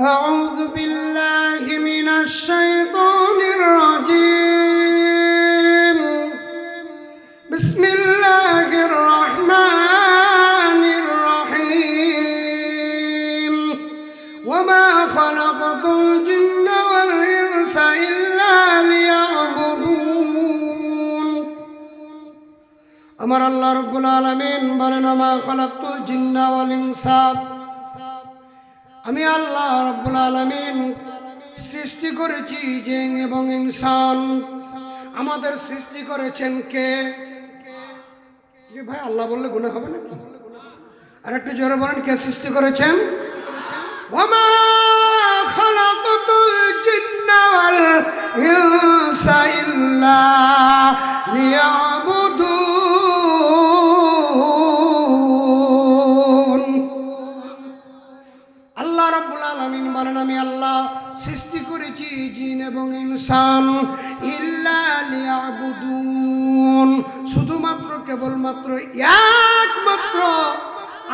أعوذ بالله من الشيطان الرجيم بسم الله الرحمن الرحيم وما خلقت الجن والإنس إلا ليعبدون أمر الله رب العالمين بلنا ما خلقت الجن والإنس আমি আল্লাহ রাব্বুল আলামিন সৃষ্টি করেছি জিন এবং ইনসান। আমাদের সৃষ্টি করেছেন কে? ভাই আল্লাহ বললে গুনাহ হবে নাকি? আর একটু জোরে বলেন, কে সৃষ্টি করেছেন? ওয়ামা খালাকাতুল জিন্না ওয়াল ইনসা ইল্লা লিয়াবুদুন। আল্লাহ রাব্বুল আলামিন বলেন আমি আল্লাহ সৃষ্টি করেছি জিন এবং ইনসান ইল্লা লিয়াবুদুন, শুধুমাত্র কেবলমাত্র একমাত্র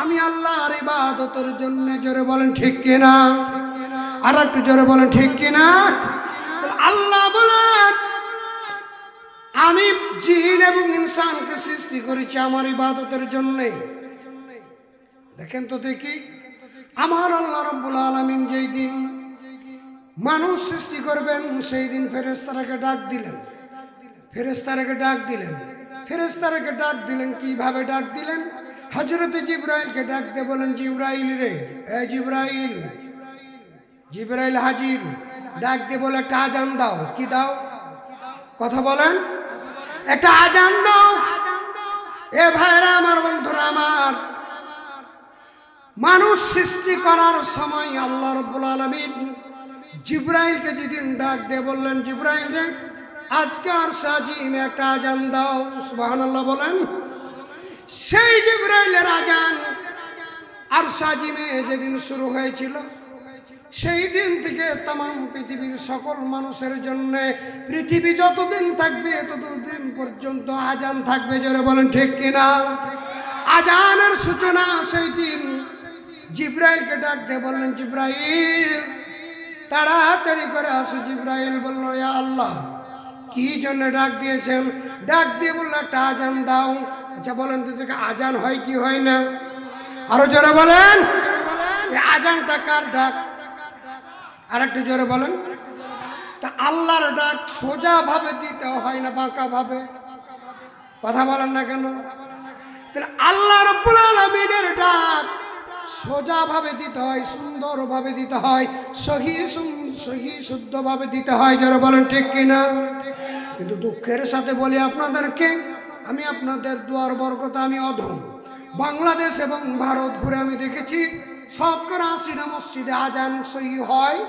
আমি আল্লাহর ইবাদতের জন্য। জোরে বলেন ঠিক কিনা? আর একটু জোরে বলেন ঠিক কিনা? আল্লাহ বলেন আমি জিন এবং ইনসানকে সৃষ্টি করেছি আমার ইবাদতের জন্য। দেখেন তো দেখি, আমার আল্লাহ রাব্বুল আলামিন যেই দিন মানুষ সৃষ্টি করবেন সেই দিন ফেরেশতাকে ডাক দিলেন। ফেরেশতাকে ডাক দিলেন। ফেরেশতাকে ডাক দিলেন কিভাবে ডাক দিলেন? হযরত জিবরাইলকে ডাক দিয়ে বলেন, জিবরাইল রে, এ জিবরাইল। জিবরাইল হাজির। ডাক দিয়ে বলে একটা আজান দাও। কি দাও? কথা বলেন, একটা আজান দাও। এ ভাইরা আমার, বন্ধুরা আমার, মানুষ সৃষ্টি করার সময় আল্লাহ রাব্বুল আলামিন জিবরাইলকে যেদিন ডাক দিয়ে বললেন, জিবরাইল রে আজকে আর সাজিমে একটা আজান দাও। সুবহানাল্লাহ বলেন। সেই জিবরাইলের আজান আর সাজিমে যেদিন শুরু হয়েছিল সেই দিন থেকে तमाम পৃথিবীর সকল মানুষের জন্য পৃথিবী যতদিন থাকবে ততদিন পর্যন্ত আজান থাকবে। জোরে বলেন ঠিক কিনা? আজানের সূচনা সেই দিন জিবরাইলকে ডাক দিয়ে বললেন, জিবরাইল তাড়াতাড়ি করে আসো। জিবরাইল বলল, ইয়া আল্লাহ কি জন্য ডাক দিয়েছেন? ডাক দিয়ে বলল একটা আজান দাও। আচ্ছা বলেন তো দেখে আজান হয় কি হয় না? আরো জোরে বলেন, এই আজানটা কার ডাক? আর একটু জোরে বলেন। তা আল্লাহর ডাক সোজা ভাবে দিতে হয় না বাঁকা ভাবে? কথা বলেন না কেন? তাহলে আল্লাহ রাব্বুল আলামিনের ডাক সোজা ভাবে দিতে হয়, সুন্দর ভাবে দিতে হয়, সহি শুদ্ধ ভাবে দিতে হয়। যারা বলেন ঠিক কিনা? কিন্তু দুঃখের সাথে বলি আপনাদেরকে, আমি আপনাদের দুয়ার বরকতে আমি অধম। বাংলাদেশ এবং ভারত ঘুরে আমি দেখেছি শতকরা ৮০টা মসজিদে আজান সহি হয়।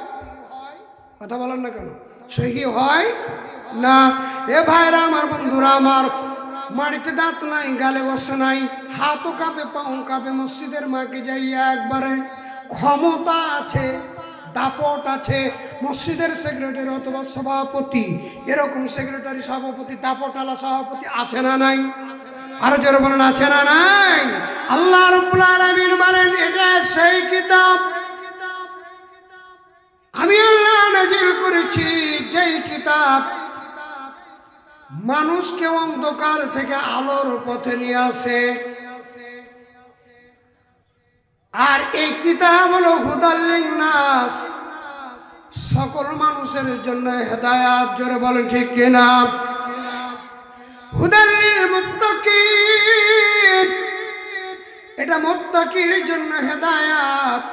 কথা বলেন না কেন? সহি হয় না। এ ভাইরা আমার, বন্ধুরা আমার, মাটিতে দাঁত নাই, গালে গোস নাই, হাতও কাঁপে, পাও কাঁপে, মসজিদের মাকে যাইয়া একবারে ক্ষমতা আছে, দাপট আছে। মসজিদের সেক্রেটারি অথবা সভাপতি, এরকম সেক্রেটারি, সভাপতি, দাপটালা সভাপতি আছে না নাই? আরো জোরে বলেন, আছে না নাই? আল্লাহ রাব্বুল আলামিন বলেন এটা সেই কিতাব আমি আল্লাহ নাজিল করেছি, যেই কিতাব মানুষকে অন্ধকার থেকে আলোর পথে নিয়ে আসে। আর এই কিতাব হলো হুদাল লিন্নাস, সকল মানুষের জন্য হেদায়েত। জোরে বলেন ঠিক কিনা? হুদাল লিল মুত্তাকিন, এটা মুত্তাকির জন্য হেদায়েত।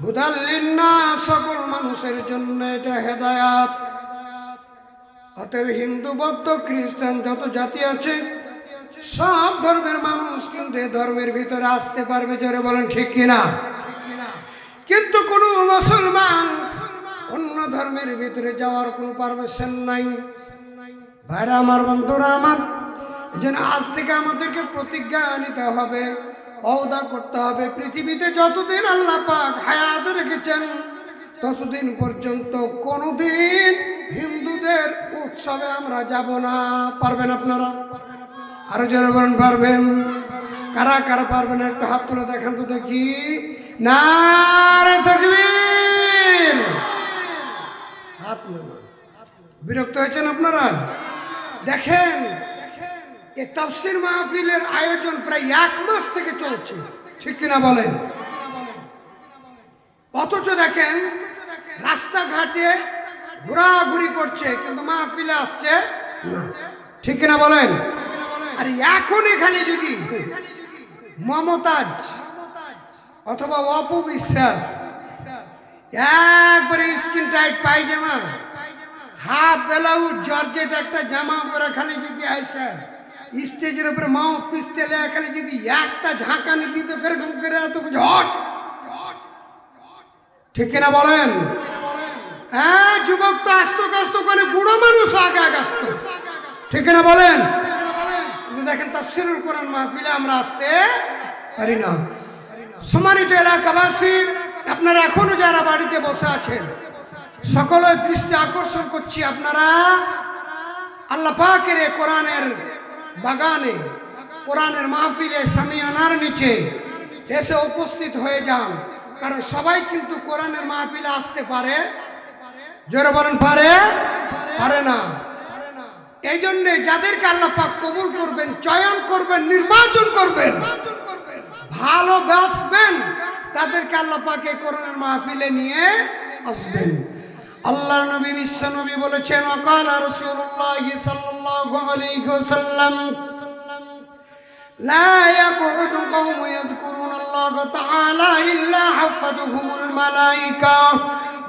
হুদাল লিন্নাস, সকল মানুষের জন্য এটা হেদায়েত। অতএব হিন্দু, বৌদ্ধ, খ্রিস্টান যত জাতি আছে সব ধর্মের মানুষ কিন্তু এই ধর্মের ভিতরে আসতে পারবে। জোরে বলেন ঠিক কিনা? কিন্তু কোন মুসলমান অন্য ধর্মের ভিতরে যাওয়ার কোনো পারমিশন নাই। ভাইরা আমার, বন্ধুরা আমার, যেন আজ থেকে আমাদেরকে প্রতিজ্ঞা নিতে হবে, ওয়াদা করতে হবে, পৃথিবীতে যতদিন আল্লাহ পাক হায়াত রেখেছেন ততদিন পর্যন্ত কোনদিন হিন্দুদের উৎসবে আমরা যাব না। পারবেন আপনারা? আরো জোরে বলেন পারবেন? কারা কারা পারবেন একটু হাত তুলে দেখান তো দেখি। নারে তাকবীর। বিরক্ত হয়েছেন আপনারা? দেখেন, এই তাফসীর মাহফিলের আয়োজন প্রায় 1 মাস থেকে চলছে, ঠিক কিনা বলেন? অথচ দেখেন রাস্তাঘাটে ঘোরাঘুরি করছে, কিন্তু মাহফিলে আসছে না, ঠিক কিনা বলেন? আর এখন এখানে যদি মমতাজ অথবা অপবিশ্বাস একবারে স্কিন টাইট পায়জামা, হাফ ব্লাউজ জর্জেট একটা জামা পরে খালি যদি আইসা স্টেজের উপরে মাউথ পিস্টেলে এখানে যদি একটা ঝাঁকানি দিত এরকম করে এত ঝট, ঠিক কিনা বলেন? হ্যাঁ, যুবক তো আস্তে আস্তে করে, বুড়ো মানুষ আগে আগে আসতো, ঠিক কিনা বলেন? কিন্তু দেখেন তাফসীরুল কোরআন মাহফিলে আমরা আসতে পারি না। সম্মানিত এলাকাবাসী, আপনারা এখনো যারা বাড়িতে বসে আছেন সকলের দৃষ্টি আকর্ষণ করছি, আপনারা আল্লাহ পাকের কোরআনের বাগানে, কোরআনের মাহফিলে সামিয়ানার নিচে এসে উপস্থিত হয়ে যান। কারণ সবাই কিন্তু কোরআনের মাহফিলে আসতে পারে, জোরে বলেন পারে? পারে না। এই জন্য যাদেরকে আল্লাহ পাক কবুল করবেন, চয়ন করবেন, নির্বাচন করবেন, ভালোবাসবেন, তাদেরকে আল্লাহ পাক এই কোরআনের মাহফিলে নিয়ে আসবেন। আল্লাহর নবী বিশ্ব নবী বলেছেন, ওয়াকালা রাসূলুল্লাহ সাল্লাল্লাহু আলাইহি ওয়াসাল্লাম, লা ইয়াকউদু কওমুন ইয়াযকুরুনাল্লাহ তাআলা ইল্লা হাফাতুহুমুল মালায়েকা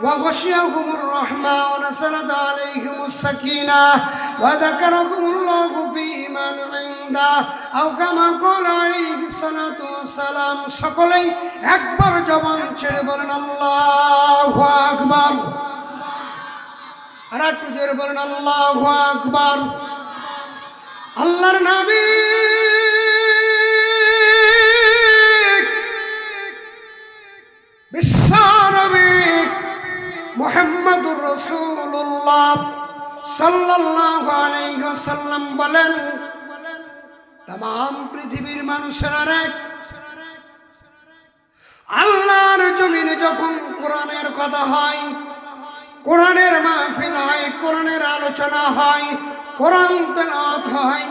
ওয়া গাশিয়াহুমুর রাহমা ওয়া নাযালাত আলাইহিমুস সাকিনাহ ওয়া যাকারাহুমুল্লাহু ফী মান ইনদা আও কামা ক্বালা আলাইহিস সালাতু ওয়াস সালাম। সকলেই একবার জবান ছেড়ে বলেন আল্লাহু আকবার। আর একটু জোরে বলেন আল্লাহু আকবার। আল্লাহর নবী বিশ্ব নবী মুহাম্মদুর রাসূলুল্লাহ সাল্লাল্লাহু আলাইহি ওয়াসাল্লাম বলেন, तमाम পৃথিবীর মানুষেরা আল্লাহর জমিনে যখন কোরআনের কথা হয়, কোরআনের মাহফিল হয়, কোরআনের আলোচনা হয়, কোরআন তেলাওয়াত হয়,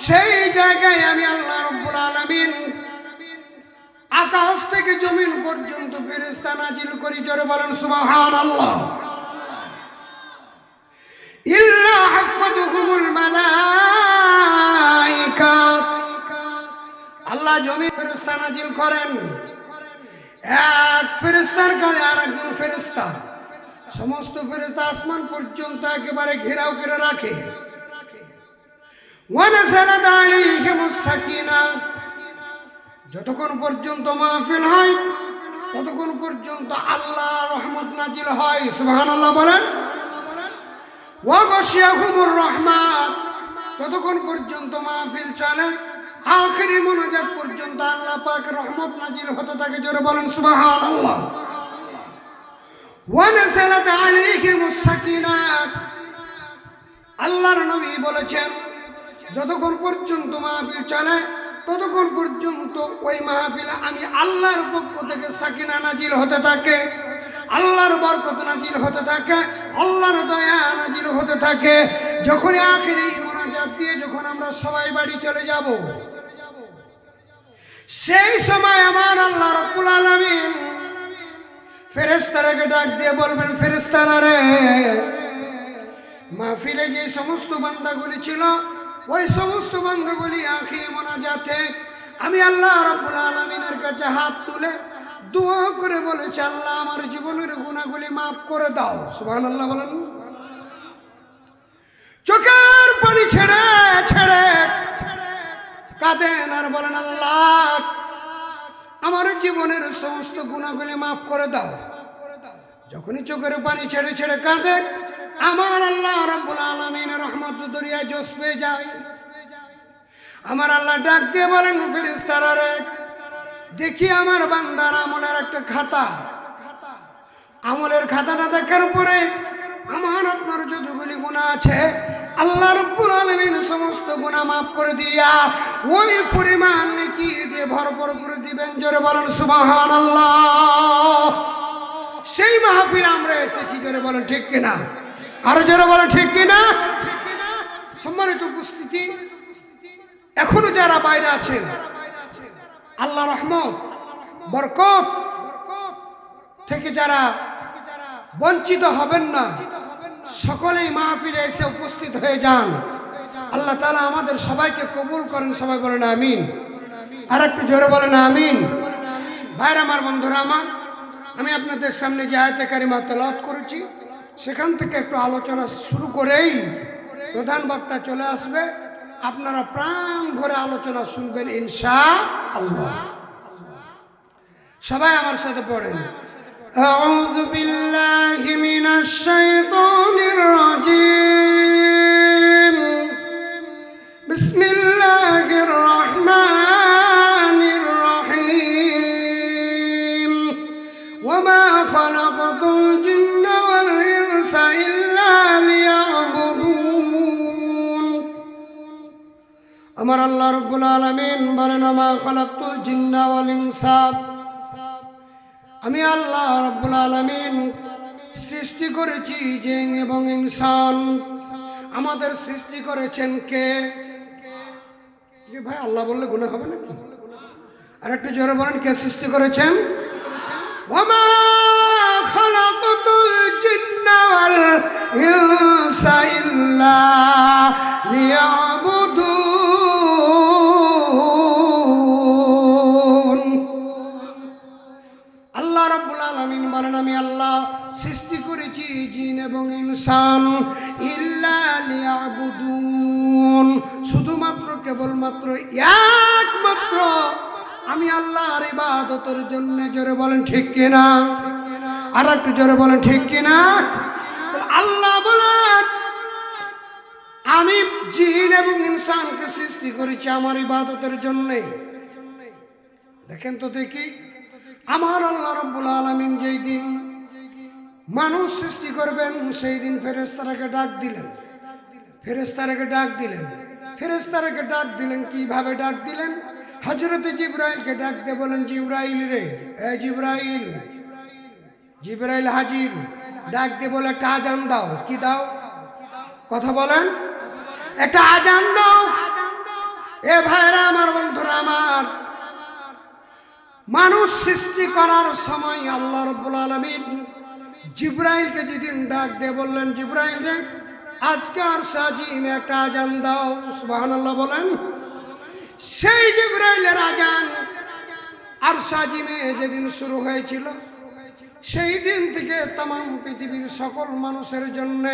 সেই জায়গায় আমি আল্লাহ রাব্বুল আলামিন আকাশ থেকে জমিন পর্যন্ত ফেরেশতা নাজিল করি। জোরে বলেন সুবহানাল্লাহ। ইল্লা হাফাতুহুমুল মালায়েকা, আল্লাহ জমিন ফেরেশতা নাজিল করেন। এক ফেরেশতার কাছে আরেকজন ফেরেশতা, সমস্ত ফেরেশতা আসমান পর্যন্ত একেবারে ঘেরাও করে রাখে। ওয়া নাযালাত আলাইহিমুস সাকিনাহ, যতক্ষণ পর্যন্ত মাহফিল হয় ততক্ষণ পর্যন্ত আল্লাহর রহমত নাজিল হয়। সুবহানাল্লাহ বলেন। ওয়া গাশিয়াহুমুর রাহমাত, ততক্ষণ পর্যন্ত মাহফিল চলে, আখিরি মুনাজাত পর্যন্ত আল্লাহ পাকের রহমত নাজিল হতে থাকে। জোরে বলেন সুবহানাল্লাহ। ওয়া নাযালাত আলাইহিমুস সাকিনাহ, আল্লাহর নবী বলেছেন যতক্ষণ পর্যন্ত মাহফিল চলে ততক্ষণ পর্যন্ত ওই মাহফিলে আমি আল্লাহর পক্ষ থেকে সাকিনা নাজিল হতে থাকে, আল্লাহর বরকত নাজিল হতে থাকে, আল্লাহর দয়া নাজিল হতে থাকে। যখন আখিরি মুনাজাত দিয়ে যখন আমরা সবাই বাড়ি চলে যাব, সেই সময় আমার আল্লাহ রাব্বুল আলামিন ফেরেশতাদেরকে ডাক দিয়ে বলবেন, ফেরেশতারা রে, মাহফিলে যে সমস্ত বান্দাগুলি ছিল ওই সমস্ত বান্দাগুলি আখিরি মুনাজাতে আমি আল্লাহ রাব্বুল আলামিনের কাছে হাত তুলে দোয়া করে বলেছে, আল্লাহ আমার জীবনের গুনাহগুলি মাফ করে দাও। সুবহানাল্লাহ বলেন। চোখের পানি ছেড়ে ছেড়ে কাঁদেন আর বলেন, আল্লাহ আমার জীবনের সমস্ত গুনাহগুলি মাফ করে দাও। যখনই চোখের পানি ছেড়ে ছেড়ে কাঁদে, আমার আল্লাহ রাব্বুল আলামিনের রহমত দরিয়ায় জোশ পেয়ে যায়। আমার আল্লাহ ডাক দিয়ে বলেন, ফেরেশতারা রে, দেখি আমার বান্দার আমলের একটা খাতা, আমলের খাতাটা দেখার পরে আমার আপনার যতগুলি গুনাহ আছে আল্লাহ রাব্বুল আলামিন সমস্ত গুনাহ মাফ করে দিয়া ওই পরিমাণ নেকি দিয়ে ভরপুর করে দিবেন। জোরে বলেন সুবহানাল্লাহ। সেই মাহফিলে আমরা এসেছি, জোরে বলেন ঠিক কিনা? আরো যারা বলেন ঠিক কিনা? সম্মানিত উপস্থিতি, এখনো যারা বাইরে আছেন, আল্লাহ রহমত বরকত থেকে যারা বঞ্চিত হবেন না, সকলেই মাহফিলে এসে উপস্থিত হয়ে যান। আল্লাহ তাআলা আমাদের সবাইকে কবুল করেন। সবাই বলেন আমিন। আর একটু জোরে বলেন আমিন। ভাইরা আমার, বন্ধুরা আমার, আমি আপনাদের সামনে যে আয়াতে কারিমা তেলাওয়াত করেছি সেখান থেকে একটু আলোচনা শুরু করেই প্রধান বক্তা চলে আসবে। আপনারা প্রাণ ভরে আলোচনা শুনবেন ইনশাআল্লাহ। সবাই আমার সাথে পড়েন, আউযু বিল্লাহি মিনাশ শাইতানির রাজীম, বিসমিল্লাহির রাহমানির রহিম, ওয়া মা খালাকাতুল জিন্না ওয়াল ইনসা ইল্লা লিয়াবুদুন। আমার আল্লাহ রাব্বুল আলামিন বলেন, মা খালাকাতুল জিন্না ওয়াল ইনসা, আমি আল্লাহ রাব্বুল আলামিন সৃষ্টি করেছি জিন এবং ইনসান। আমাদের সৃষ্টি করেছেন কে? ভাই আল্লাহ বললে গুনাহ হবে নাকি? আর একটু জোরে বলেন, কে সৃষ্টি করেছেন? ওয়া মা খালাকাতুল জিন্না ওয়াল ইনসা ইল্লা লিয়াবুদুন। আল্লাহ রাব্বুল আলামিন বলেন, আমি আল্লাহ সৃষ্টি করেছি জিন এবং ইনসান ইল্লা লিয়াবুদুন, শুধুমাত্র কেবলমাত্র একমাত্র আমি আল্লাহর ইবাদতের জন্য। জোরে বলেন ঠিক কিনা? আর একটু জোরে বলেন ঠিক কিনা? আল্লাহ বলেন, আমি জিন এবং ইনসানকে সৃষ্টি করেছি আমার ইবাদতের জন্য। দেখেন তো দেখি, আমার আল্লাহ রাব্বুল আলামিন যেই দিন মানুষ সৃষ্টি করবেন সেই দিন ফেরেশতাকে ডাক দিলেন। ফেরেশতাকে ডাক দিলেন। ফেরেশতাকে ডাক দিলেন কিভাবে ডাক দিলেন? হযরত জিবরাইলকে ডাক দিয়ে বলেন, জিবরাইল রে, এ জিবরাইল। জিবরাইল হাজির। ডাক দিয়ে বলে, একটা আজান দাও। কি দাও? কথা বলেন, একটা আজান দাও। এ ভাইরা আমার, বন্ধুরা আমার, মানুষ সৃষ্টি করার সময় আল্লাহ রাব্বুল আলামিন জিবরাইলকে যেদিন ডাক দিয়ে বললেন, জিবরাইল রে, আজকে আর সাজিমে একটা আজান দাও। সুবহানাল্লাহ বলেন। সেই জিবরাইলের আজান আর সাজিমে যেদিন শুরু হয়েছিল সেই দিন থেকে तमाम পৃথিবীর সকল মানুষের জন্য,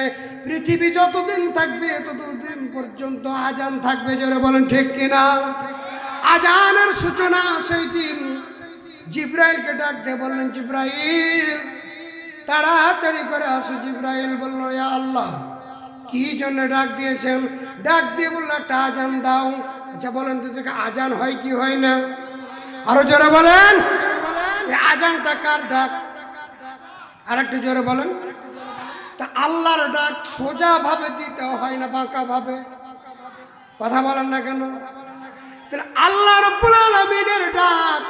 পৃথিবী যতদিন থাকবে ততদিন পর্যন্ত আজান থাকবে। জোরে বলেন ঠিক কিনা? আজানের সূচনা সেই দিন। জিবরাইলকে ডাক দিয়ে বললেন, জিবরাইল তাড়াতাড়ি করে আসো। জিবরাইল বলল, ইয়া আল্লাহ, কি জন্য ডাক দিয়েছেন? ডাক দিয়ে বলল, একটা আজান দাও। আচ্ছা বলেন তো দেখে, আজান হয় কি হয় না? আরো জোরে বলেন, এই আজানটা কার ডাক? আর একটু জোরে বলেন। তা আল্লাহর ডাক সোজা ভাবে দিতে হয় না বাঁকা ভাবে? কথা বলেন না কেন? তাহলে আল্লাহ রাব্বুল আলামিনের ডাক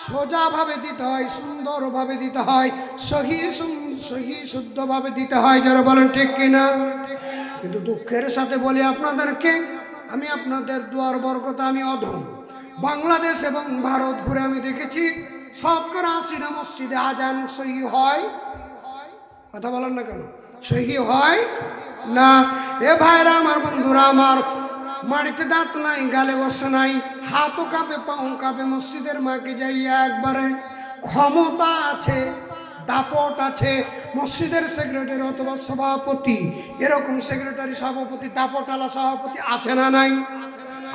সোজা ভাবে দিতে হয়, সুন্দর ভাবে দিতে হয়, সহি শুদ্ধ ভাবে দিতে হয়। যারা বলেন ঠিক কিনা? কিন্তু দুঃখের সাথে বলি আপনাদেরকে, আমি আপনাদের দুয়ার বরকতে আমি অধম। বাংলাদেশ এবং ভারত ঘুরে আমি দেখেছি শতকরা ৮০টা মসজিদে আজান সহি হয়। কথা বলেন না কেন? সহি হয় না। এ ভাইরা আমার, বন্ধুরা আমার, মাটিতে দাঁত নাই, গালে গোস নাই, হাতও কাঁপে, পাও কাঁপে, মসজিদের মাকে যাইয়া একবারে ক্ষমতা আছে, দাপট আছে। মসজিদের সেক্রেটারি অথবা সভাপতি, এরকম সেক্রেটারি, সভাপতি, দাপটালা সভাপতি আছে না নাই?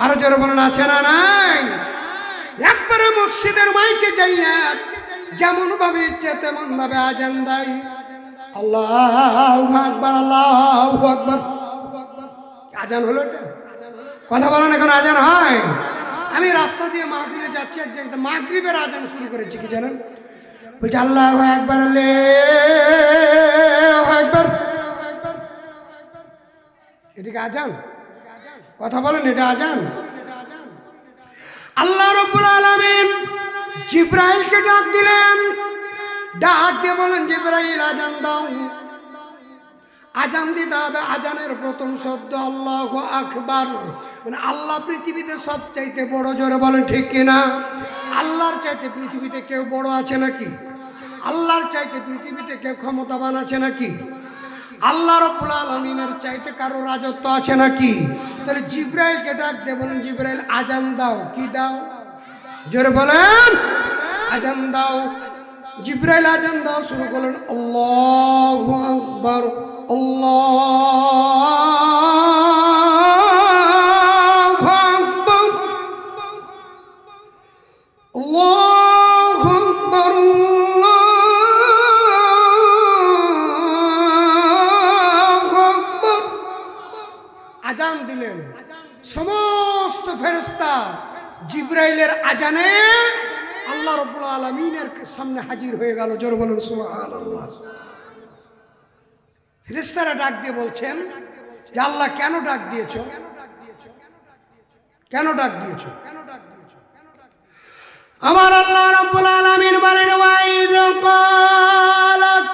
আরো যারা বলেন আছে না নাই? একবারে মসজিদের মাইকে যাইয়া যেমন ভাবে ইচ্ছে তেমন ভাবে আজান দেয়। আল্লাহু আকবার, আল্লাহু আকবার। আজান হলো এটা? কথা বলেন, এখন আজান হয়? আমি রাস্তা দিয়ে মাহফিলে যাচ্ছি, একটা মাগরিবের আজান শুরু করেছি। কি জানেন? বলছি আল্লাহু আকবার, আল্লাহু আকবার। এদিকে আজান? কথা বলেন, এটা আজান? আল্লাহ রাব্বুল আলামিন জিবরাইলকে ডাক দিলেন। ডাক দিয়ে বলেন, জিবরাইল আজান দাও। আজান দিতে হবে। আজানের প্রথম শব্দ আল্লাহু আকবার, মানে আল্লাহ পৃথিবীতে সবচাইতে বড়। জোরে বলেন ঠিক কিনা? আল্লাহর চাইতে পৃথিবীতে কেউ বড় আছে নাকি? আল্লাহর চাইতে পৃথিবীতে কেউ ক্ষমতাবান আছে নাকি? আল্লাহ রাব্বুল আলামিনের চাইতে কারো রাজত্ব আছে নাকি? তাহলে জিবরাইলকে ডাক দিয়ে বলেন, জিবরাইল আজান দাও। কি দাও? জোরে বলেন, আজান দাও। জিবরাইল আজান দাও শুরু করলেন, আল্লাহু আকবার, আল্লাহু আকবার, আল্লাহু আকবার, আল্লাহু আকবার। আজান দিলেন। সমস্ত ফেরেশতা জিবরাইলের আজানে আল্লাহ রাব্বুল আলামিনের সামনে হাজির হয়ে গেল। জোরে বলুন সুবহানাল্লাহ। ফেরেশতারা ডাক দিয়ে বলছেন যে আল্লাহ কেন ডাক দিয়েছো? কেন ডাক দিয়েছো? আমার আল্লাহ রাব্বুল আলামিন বলেন, ওয়াইদ ক্বালাত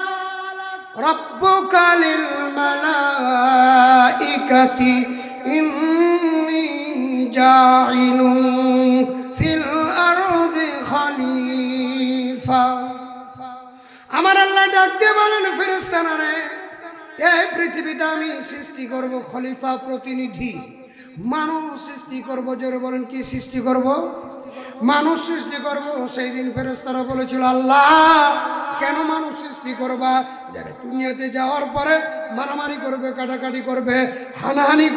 রাব্বুকা লিল মালাইকাতি ইন্নী জাইলুন ফিল আরদি খলিফা। আমার আল্লাহ ডাক দিয়ে বলেন, ফেরেশতারা রে, এই পৃথিবীতে আমি সৃষ্টি করব খলিফা, প্রতিনিধি, মানুষ সৃষ্টি করব। জোরে বলেন, কি সৃষ্টি করব? মানুষ সৃষ্টি করব। সেই দিন ফেরেশতারা বলেছিল, আল্লাহ কেন মানুষ সৃষ্টি করবা? যারা দুনিয়াতে যাওয়ার পরে মারামারি করবে, কাটাকাটি করবে, হানাহানি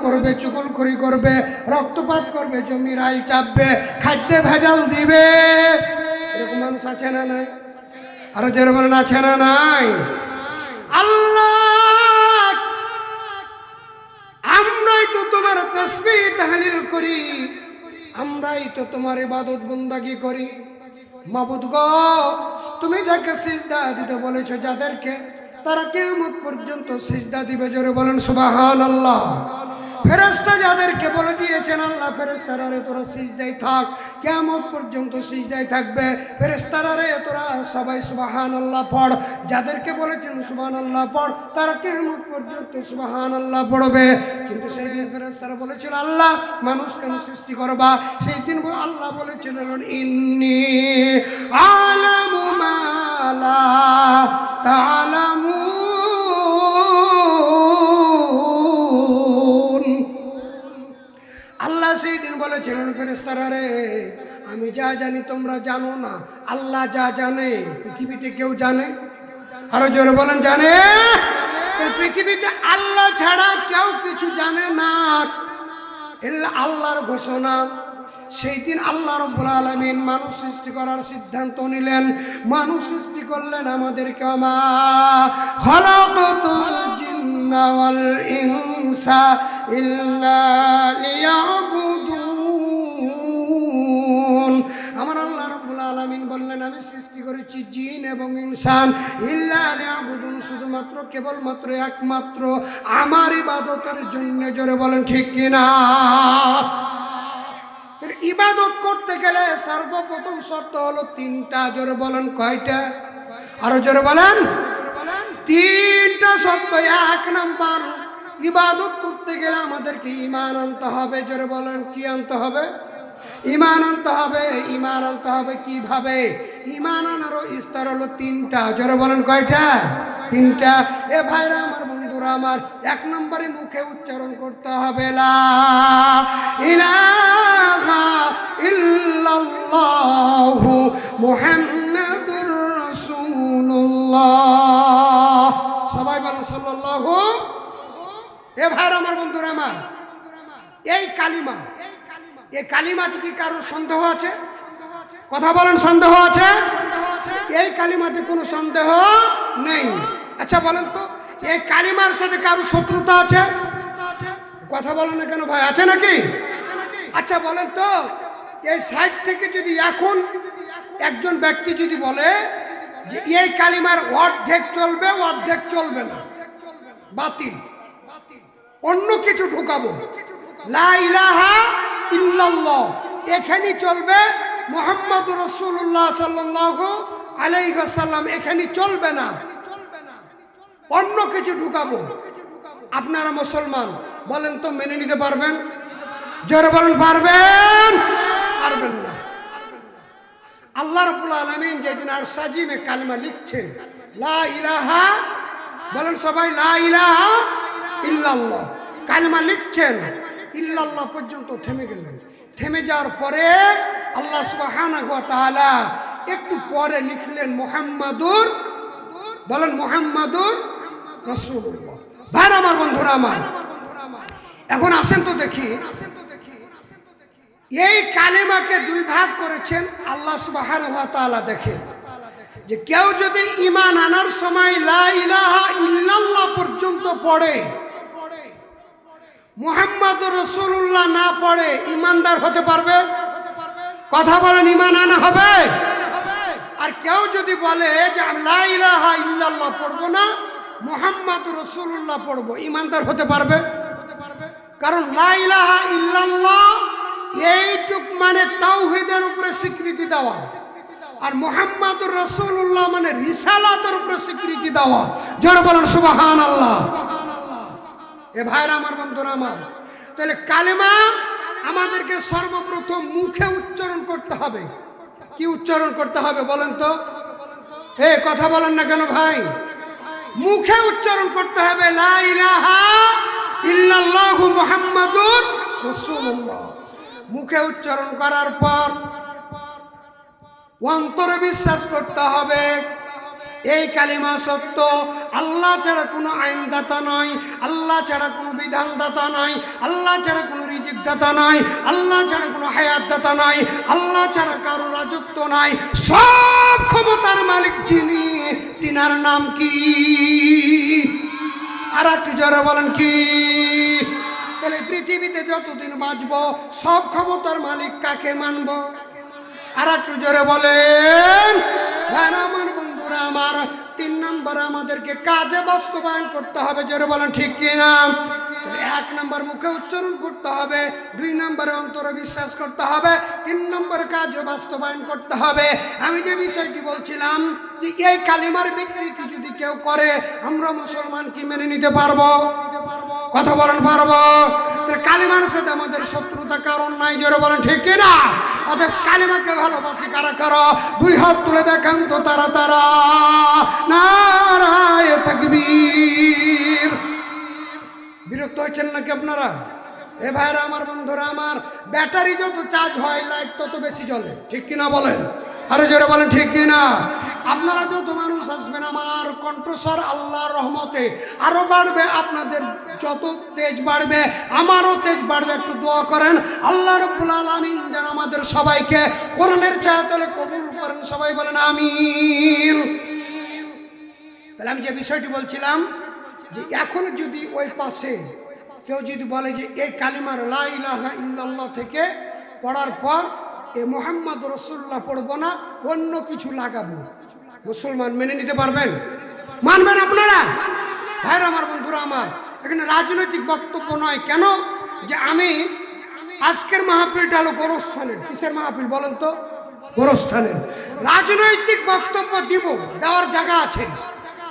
করবে, চুগলখড়ি করবে, রক্তপাত করবে, জমির আইল চাপবে, খাদ্যে ভেজাল দিবে। এরকম মানুষ আছে না নাই? আরো জোরে বলেন, আছে না নাই? আল্লাহ, আমরাই তো তোমার তাসবিহ তাহলিল করি, আমরাই তো তোমার ইবাদত বন্দেগী করি। মাবুদ গো, তুমি যাকে সিজদা দিতে বলেছো যাদেরকে, তারা কিয়ামত পর্যন্ত সিজদা দিবে। জোরে বলেন সুবহানাল্লাহ। ফেরেশতা যাদেরকে বলে দিয়েছেন, আল্লাহ ফেরেশতারা রে তোরা সিজদায় থাক, কিয়ামত পর্যন্ত সিজদায় থাকবে। ফেরেশতারা রে তোরা সবাই সুবহানাল্লাহ পড়। যাদেরকে বলেছেন সুবহানাল্লাহ পড়, তারা কিয়ামত পর্যন্ত সুবহানাল্লাহ পড়বে। কিন্তু সেই দিন ফেরেশতারা বলেছিল, আল্লাহ মানুষ কেন সৃষ্টি করবা? সেই দিন আল্লাহ বলেছিলেন, ইন্নী আলামু মা লা তা'লামুন। আল্লাহ সেই দিন বলেছিলেন, ফেরেশতারা রে, আমি যা জানি তোমরা জানো না। আল্লাহ যা জানে পৃথিবীতে কেউ জানে? আরো জোরে বলেন, জানে? পৃথিবীতে আল্লাহ ছাড়া কেউ কিছু জানে না। এলা আল্লাহর ঘোষণা। সেই দিন আল্লাহ রাব্বুল আলামিন মানুষ সৃষ্টি করার সিদ্ধান্ত নিলেন। মানুষ সৃষ্টি করলেন আমাদেরকে। মা খালাকাতুল জিন্না ওয়াল ইনসা ইল্লা লিয়াবুদুন। আমার আল্লাহ রাব্বুল আলামিন বললেন, আমি সৃষ্টি করেছি জিন এবং ইনসান ইল্লা লিয়াবুদুন, শুধুমাত্র কেবলমাত্র একমাত্র আমার ইবাদতের জন্য। জোরে বলেন ঠিক কিনা? ইবাদত করতে গেলে সর্বপ্রথম শর্ত হলো তিনটা। জোরে বলেন, কয়টা? আরো জোরে বলেন, তিনটা শর্ত। এক নাম্বার, ইবাদত করতে গেলে আমাদেরকে ঈমান আনতে হবে। জোরে বলেন, কি আনতে হবে? ঈমান আনতে হবে। ঈমান আনতে হবে কিভাবে? ঈমান আনারও স্তর হলো তিনটা। জোরে বলেন, কয়টা? তিনটা। এ ভাইরা আমার, বন্ধুরা আমার, এক নম্বরে মুখে উচ্চারণ করতে হবে লা ইলাহা ইল্লাল্লাহু মুহাম্মাদুর রাসূলুল্লাহ। সবাই বলেন সাল্লাল্লাহু। এ ভাইরা আমার, বন্ধুরা আমার, এই কালিমা, এই কালিমাতে কি কারো সন্দেহ আছে? কথা বলেন, সন্দেহ আছে? এই কালিমাতে কোনো সন্দেহ নেই। আচ্ছা বলেন তো, এই কালিমার সাথে কারো শত্রুতা আছে? কথা বলেন না কেন ভাই, আছে নাকি? আচ্ছা বলেন তো, এই সাইড থেকে যদি এখন একজন ব্যক্তি যদি বলে যে এই কালিমার অর্ধেক চলবে, অর্ধেক চলবে না, বাতিল, অন্য কিছু ঢুকাবো, লা ইলাহা ইল্লাল্লাহ এখানে চলবে, মুহাম্মদুর রাসূলুল্লাহ সাল্লাল্লাহু আলাইহি ওয়াসাল্লাম এখানে চলবে না, অন্য কিছু ঢুকাবো, আপনারা মুসলমান বলেন তো মেনে নিতে পারবেন? জোরে বলেন পারবেন? পারবেন না। আল্লাহ রাব্বুল আলামিন যেদিন আর সাজিমে কালিমা লিখছেন, লা ইলাহা, বলেন সবাই লা ইলাহা ইল্লাল্লাহ, কালিমা লিখছেন, ইল্লাল্লাহ পর্যন্ত থেমে গেলেন। থেমে যাওয়ার পরে আল্লাহ সুবহানাহু ওয়া তাআলা একটু পরে লিখলেন মুহাম্মাদুর, বলেন মুহাম্মাদুর রাসূলুল্লাহ। ভাই আমার, বন্ধুরা আমার, এখন আসেন তো দেখি, এই কালিমাকে দুই ভাগ করেছেন আল্লাহ সুবহানাহু ওয়া তাআলা। দেখেন যে কেউ যদি ঈমান আনার সময় লা ইলাহা ইল্লাল্লাহ পর্যন্ত পড়ে, মুহাম্মাদুর রাসূলুল্লাহ না পড়ে, ঈমানদার হতে পারবে? কথা বলেন, ঈমান আনা হবে? আর কেউ যদি বলে যে আমি লা ইলাহা ইল্লাল্লাহ পড়বো না, মুহাম্মাদুর রাসূলুল্লাহ পড়বো, ঈমানদার হতে পারবে? কারণ লা ইলাহা ইল্লাল্লাহ এইটুক মানে তাওহীদের উপরে স্বীকৃতি দেওয়া, আর মুহাম্মাদুর রাসূলুল্লাহ মানে রিসালাতের উপরে স্বীকৃতি দেওয়া। জোরে বলেন সুবহানাল্লাহ। এ ভাইরা আমার, বন্ধুরা আমার, তাহলে কালেমা আমাদেরকে সর্বপ্রথম মুখে উচ্চারণ করতে হবে। কি উচ্চারণ করতে হবে বলেন তো? হে কথা বলেন না কেন ভাই? মুখে উচ্চারণ করতে হবে লা ইলাহা ইল্লাল্লাহু মুহাম্মাদুর রাসূলুল্লাহ। মুখে উচ্চারণ করার পর অন্তরে বিশ্বাস করতে হবে এই কালিমা সত্য, আল্লাহ ছাড়া কোনো আইনদাতা নয়, আল্লাহ ছাড়া কোনো বিধানদাতা নয়, আল্লাহ ছাড়া কোনো রিজিকদাতা নয়, আল্লাহ ছাড়া কোনো হায়াতদাতা নয়, আল্লাহ ছাড়া কারো রাজত্ব নাই, সব ক্ষমতার মালিক যিনি, তিনার নাম কি? আর একটু জোরে বলেন কি? তাহলে পৃথিবীতে যতদিন বাঁচবো সব ক্ষমতার মালিক কাকে মানব? আর একটু জোরে বলেন। আমার বন্ধুরা আমার, 3 নম্বর আমাদেরকে কাজে বাস্তবায়ন করতে হবে। জোরে বলেন ঠিক কিনা? 1 নম্বর মুখে উচ্চারণ করতে হবে, 2 নম্বরে অন্তরে বিশ্বাস করতে হবে, 3 নম্বরে কাজে বাস্তবায়ন করতে হবে। আমি যে বিষয়টি বলছিলাম যে এই কালিমার বিকৃতি যদি কেউ করে, আমরা মুসলমান কি মেনে নিতে পারবো? কথা বলেন পারবো? কালিমার সাথে আমাদের শত্রুতা কারণ নাই। জোরে বলেন ঠিক কিনা? অতএব কালিমাকে ভালোবাসি কারা কারা? 2 হাত তুলে দেখান তো তারা তারা। নারায়ে তাকবীর। বিরক্ত হচ্ছেন নাকি আপনারা? এ ভাইরা আমার, বন্ধুরা আমার, ব্যাটারি যত চার্জ হয় লাইট তত বেশি জ্বলে, ঠিক কিনা বলেন? আরো জোরে বলেন ঠিক কিনা? আপনারা যত মানুষ আসবেন, আমার কণ্ঠস্বর আল্লাহর রহমতে আরো বাড়বে, আপনাদের যত তেজ বাড়বে আমারও তেজ বাড়বে। একটু দোয়া করেন আল্লাহ রাব্বুল আলামিন যেন আমাদের সবাইকে কোরআনের ছায়াতলে কবুল করেন। সবাই বলেন আমিন। তাহলে আমি যে বিষয়টি বলছিলাম যে এখন যদি ওই পাশে কেউ যদি বলে যে এই কালিমার লা ইলাহা ইল্লাল্লাহ থেকে পড়ার পর এ মুহাম্মদ রাসূলুল্লাহ পড়বো না, অন্য কিছু লাগাবো, মুসলমান মেনে নিতে পারবেন? মানবেন আপনারা? ভাইরা আমার, বন্ধুরা আমার, এখানে রাজনৈতিক বক্তব্য নয়। কেন যে আমি আজকের মাহফিলটা হলো গোরস্থানের। কিসের মাহফিল বলেন তো? গোরস্থানের। রাজনৈতিক বক্তব্য দিব, দেওয়ার জায়গা আছে,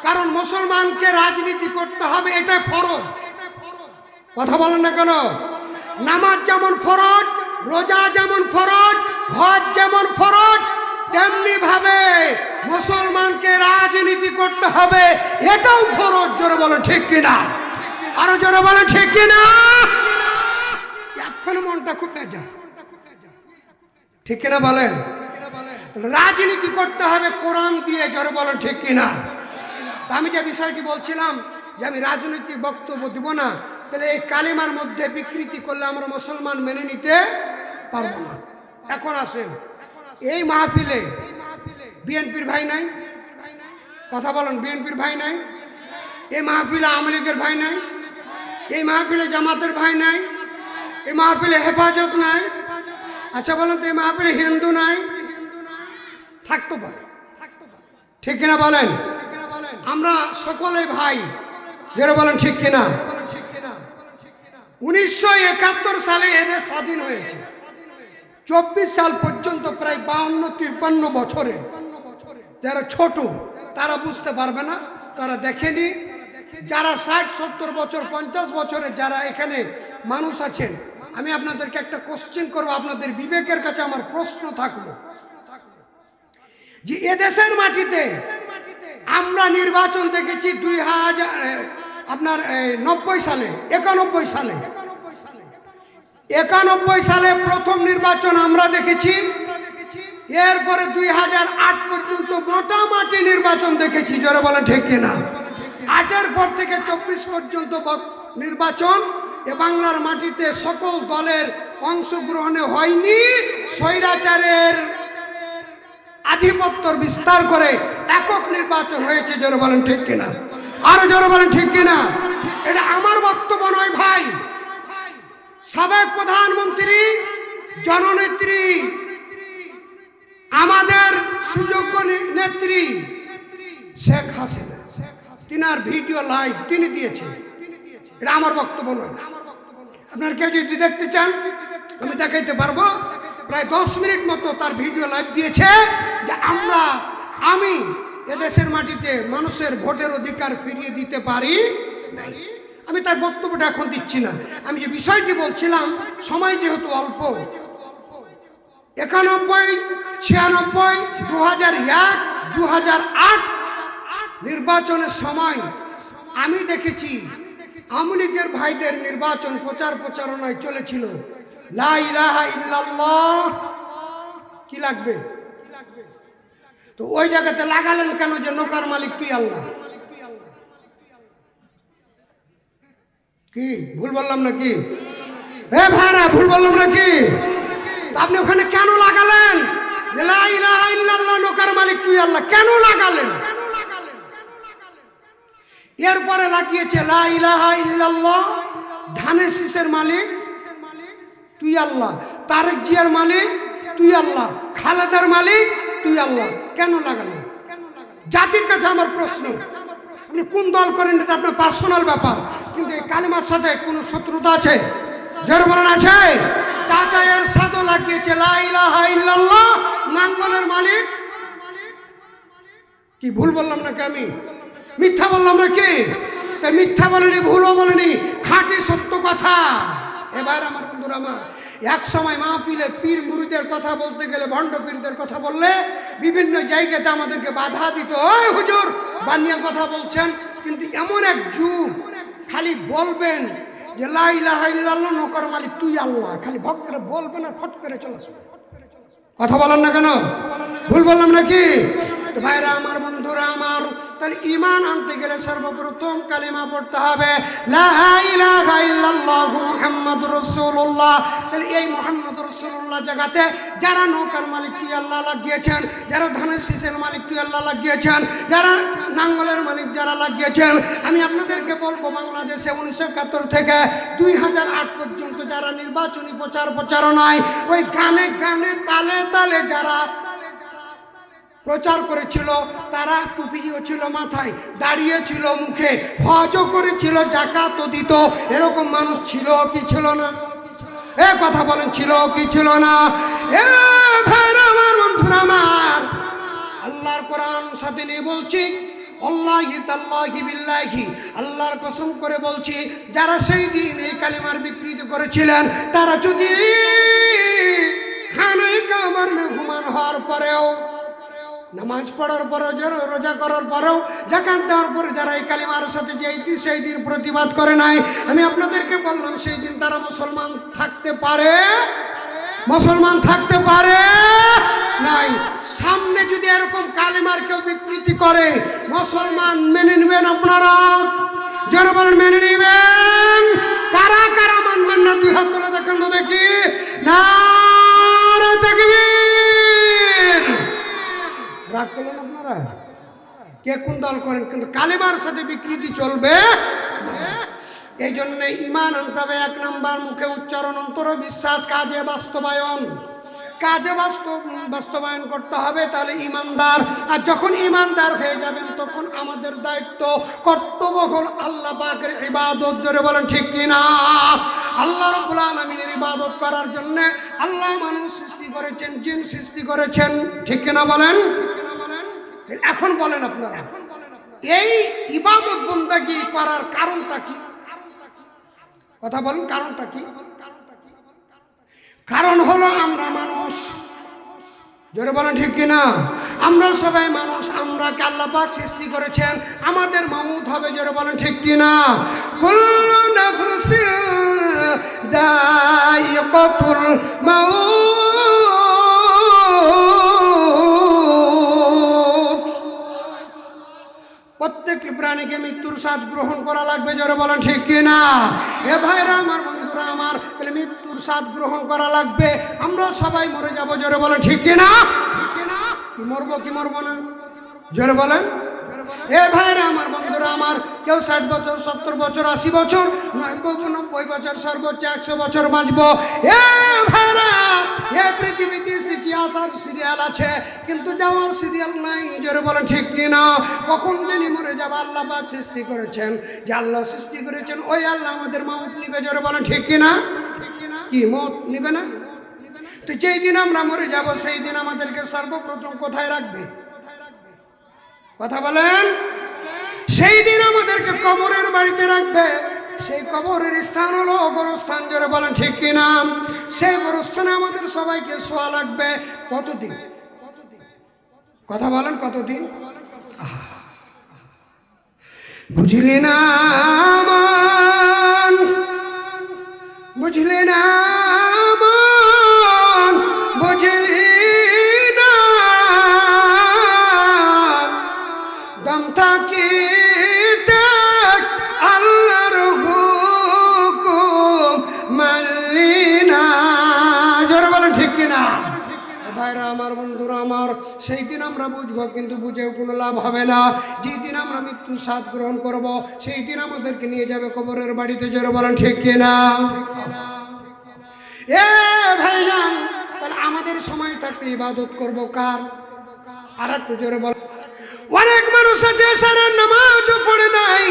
কারণ মুসলমানকে রাজনীতি করতে হবে, এটা ফরজ। কথা বলেন না কেন? নামাজ যেমন ফরজ, রোজা যেমন ফরজ, হজ যেমন ফরজ, তেমনি ভাবে মুসলমানকে রাজনীতি করতে হবে, এটাও ফরজ। জোরে বলেন ঠিক কিনা? আরো জোরে বলেন ঠিক কিনা? এখন মনটা খুব বেজা, ঠিক কিনা বলেন? রাজনীতি করতে হবে কোরআন দিয়ে। জোরে বলেন ঠিক কিনা? আমি যে বিষয়টি বলছিলাম যে আমি রাজনৈতিক বক্তব্য দিব না, তাহলে এই কালিমার মধ্যে বিকৃতি করলে আমরা মুসলমান মেনে নিতে পারবো না। এখন আসেন, এই মাহফিলে বিএনপির ভাই নাই? কথা বলেন, বিএনপির ভাই নাই? এই মাহফিলে আওয়ামী লীগের ভাই নাই? এই মাহফিলে জামাতের ভাই নাই? এই মাহফিলে হেফাজত নাই? আচ্ছা বলেন তো, এই মাহফিলে হিন্দু নাই? থাকতে পারে, ঠিক কিনা বলেন? আমরা সকলে ভাই। যারা বলেন ঠিক কিনা? 1971 সালে এদের স্বাধীন হয়েছে। 24 সাল পর্যন্ত প্রায় 52-53 বছরে যারা ছোট তারা বুঝতে পারবে না, তারা দেখেনি, যারা 60-70 বছর 50 বছরের যারা এখানে মানুষ আছেন, আমি আপনাদেরকে একটা কোশ্চেন করব, আপনাদের বিবেকের কাছে আমার প্রশ্ন থাকলো যে এদেশের মাটিতে আমরা নির্বাচন দেখেছি 91 সালে প্রথম নির্বাচন আমরা দেখেছি। এরপরে 2008 পর্যন্ত মোটামুটি নির্বাচন দেখেছি, জোরে বলেন ঠিক কিনা। 8-এর পর থেকে 24 পর্যন্ত নির্বাচন এ বাংলার মাটিতে সকল দলের অংশগ্রহণে হয়নি, স্বৈরাচারের আধিপত্য বিস্তার করে একক নির্বাচন হয়েছে, জোরে বলেন ঠিক কিনা। আরো জোরে বলেন ঠিক কিনা। এটা আমার বক্তব্য নয় ভাই, সাবেক প্রধানমন্ত্রী জননেত্রী আমাদের সুযোগ্য নেত্রী শেখ হাসিনা, তিনার ভিডিও লাইভ তিনি দিয়েছেন, এটা আমার বক্তব্য নয়। আপনার কেউ যদি দেখতে চান আমি দেখাইতে পারবো। প্রায় 10 মিনিট মতো তার ভিডিও লাইভ দিয়েছে যে আমি এদেশের মাটিতে মানুষের ভোটের অধিকার ফিরিয়ে দিতে পারি। আমি তার বক্তব্যটা এখন দিচ্ছি না, আমি যে বিষয়টি বলছিলাম, সময় যেহেতু অল্প, 91, 96, 2001, 2008 নির্বাচনের সময় আমি দেখেছি আওয়ামী লীগের ভাইদের নির্বাচন প্রচারণায় চলেছিল লা ইলাহা ইল্লাল্লাহ, কি লাগবে? তো ওই জায়গাতে লাগালেন কেন যে নৌকার মালিক তুই আল্লাহ? কি ভুল বললাম নাকি? ভাইরা ভুল বললাম নাকি? আপনি ওখানে কেন লাগালেন লা ইলাহা ইল্লাল্লাহ, নৌকার মালিক তুই আল্লাহ? কেন লাগালেন? এরপরে লাগিয়েছে লা ইলাহা ইল্লাল্লাহ, ধানের শীষের মালিক তুই আল্লাহ, তারেক জিয়ার মালিক তুই আল্লাহ, খালেদার মালিক তুই আল্লাহ। কেন লাগালেন? জাতির কাছে আমার প্রশ্ন, আপনি কোন দল করেন এটা আপনার পার্সোনাল ব্যাপার, কিন্তু এই কালিমার সাথে কোনো শত্রুতা আছে? যার বলেন আছে? চাচা এর সাথে লাগিয়েছে লা ইলাহা ইল্লাল্লাহ, নাঙ্গলের মালিক। কি ভুল বললাম নাকি? আমি মিথ্যা বললাম নাকি? মিথ্যা বলেনি, ভুলও বলেনি, খাঁটি সত্য কথা। এবার আমার বন্ধুরা, আমার এক সময় মাহফিলে পীর মুরিদের কথা বলতে গেলে, ভণ্ড পীরদের কথা বললে বিভিন্ন জায়গাতে আমাদেরকে বাধা দিত, ওই হুজুর বানিয়ে কথা বলছেন। কিন্তু এমন এক যুগ, খালি বলবেন যে লা ইলাহা ইল্লাল্লাহ, নৌকার মালিক তুই আল্লাহ, খালি ভক করে বলবেন আর ফট করে চলে আসবে। কথা বলেন না কেন? ভুল বললাম নাকি? ভাইরা আমার, বন্ধুরা আমার, তাহলে ঈমান আনতে গেলে সর্বপ্রথম কালিমা পড়তে হবে লা ইলাহা ইল্লাল্লাহু মুহাম্মাদুর রাসূলুল্লাহ। তাহলে এই মুহাম্মাদুর রাসূলুল্লাহ জায়গাতে যারা নৌকার মালিক তুই আল্লাহ লাগিয়েছেন, যারা ধানের শীষের মালিক তুই আল্লাহ লাগিয়েছেন, যারা নাঙ্গলের মালিক যারা লাগিয়েছেন, আমি আপনাদেরকে বলবো বাংলাদেশে 1971 থেকে 2008 পর্যন্ত যারা নির্বাচনী প্রচারণায় ওই গানে গানে তালে তালে যারা প্রচার করেছিল, তারা টুপিও ছিল মাথায়, দাঁড়িয়েছিল মুখে, হজও করেছিল, জাকাতও দিত, এরকম মানুষ ছিল কি ছিল না? কথা বলেন, ছিল কি ছিল না? ভাইরা আমার, বন্ধুরা আমার, আল্লাহর কোরআন সাথে নিয়ে বলছি, আল্লাহি তাল্লাহি বিল্লাহি, আল্লাহর কসম করে বলছি, যারা সেই দিন এই কালিমার বিকৃতি করেছিলেন, তারা যদি খানায় কাবার মেহমান হওয়ার পরেও, নামাজ পড়ার পরেও, রোজা করার পরেও, যাকাত দেওয়ার পরে যারা এই কালিমার সাথে সেই দিন প্রতিবাদ করে নাই, আমি আপনাদেরকে বললাম সেই দিন তারা মুসলমান থাকতে পারে? মুসলমান থাকতে পারে নাই। সামনে যদি এরকম কালিমার কেউ বিকৃতি করে, মুসলমান মেনে নেবেন আপনারা? যারা বলেন মেনে নেবেন? কারা কারা মানবেন না? 2 হাত তুলে দেখেন তো দেখি। নারে তাকবীর! রাগ করলেন আপনারা? কে কোন দল করেন, কিন্তু কালিমার সাথে বিকৃতি চলবে না। এই জন্য ঈমান আনতে হবে 1 নাম্বার, মুখে উচ্চারণ, অন্তর বিশ্বাস, কাজে বাস্তবায়ন। কাজে বাস্তবায়ন করতে হবে, তাহলে ঈমানদার। আর যখন ঈমানদার হয়ে যাবেন, তখন আমাদের দায়িত্ব, কর্তব্য হল আল্লাহ পাকের ইবাদত। জোরে বলেন ঠিক কিনা? আল্লাহ রাব্বুল আলামিনের ইবাদত করার জন্য আল্লাহ মানুষ সৃষ্টি করেছেন, জিন সৃষ্টি করেছেন, ঠিক কিনা বলেন? এখন বলেন আপনারা, এই ইবাদত বন্দেগী করার কারণটা কি? কথা বলুন, কারণটা কি? কারণ হলো আমরা মানুষ। জোরে বলেন ঠিক কিনা? আমরা সবাই মানুষ, আমরা কে আল্লাহ পাক সৃষ্টি করেছেন, আমাদের মউত হবে। জোরে বলেন ঠিক কিনা? কুল্লু নাফসিন যায়িকাতুল মাউত। প্রত্যেকটি প্রাণীকে মৃত্যুর স্বাদ গ্রহণ করা লাগবে। জোরে বলেন ঠিক কিনা? এ ভাইরা আমার, বন্ধুরা আমার, তাহলে মৃত্যুর স্বাদ গ্রহণ করা লাগবে। আমরা সবাই মরে যাব। জোরে বলেন ঠিক কিনা? কি মরবো কি মরবো না? জোরে বলেন। এ ভাইরা আমার, বন্ধুরা আমার, কেউ 60 বছর, 70 বছর, 80 বছর, 90 বছর, সর্বোচ্চ 100 বছর বাঁচবো। এ ভাইরা, এ পৃথিবীতে আসার সিরিয়াল আছে, কিন্তু যাওয়ার সিরিয়াল নাই। জোরে বলেন ঠিক কিনা? কখন জানি মরে যাবো। আল্লাহ পাক সৃষ্টি করেছেন, যে আল্লাহ সৃষ্টি করেছেন ওই আল্লাহ আমাদের মউত নিবে। জোরে বলেন ঠিক কিনা? কি মউত নিবে না? তো যেই দিন আমরা মরে যাব, সেই দিন আমাদেরকে সর্বপ্রথম কোথায় রাখবে? কথা বলেন। সেই দিন আমাদেরকে কবরের বাড়িতে রাখবে। সেই কবরের স্থান হলো গোরস্থান। জোরে বলেন ঠিক কিনা? সেই গোরস্থানে আমাদের সবাইকে শোয়া লাগবে। কতদিন? কথা বলেন, কতদিন? বুঝলি না মান, বুঝলি না মান, বুঝলি না দম থাকিতে আল্লাহর হুকুম মানলি না। জোরে বলেন ঠিক কিনা? ভাইরা আমার, বন্ধুরা আমার, সেই দিন আমরা বুঝবো, কিন্তু বুঝেও কোনো লাভ হবে না। যেই দিন আমরা মৃত্যুর স্বাদ গ্রহণ করব, সেই দিন আমাদেরকে নিয়ে যাবে কবরের বাড়িতে। জোরে বলেন ঠিক কিনা? এ ভাইজান, তাহলে আমাদের সময় থাকতে ইবাদত করব কার? আর একটু জোরে বল। অনেক মানুষ আছে সারা নামাজও পড়ে নাই,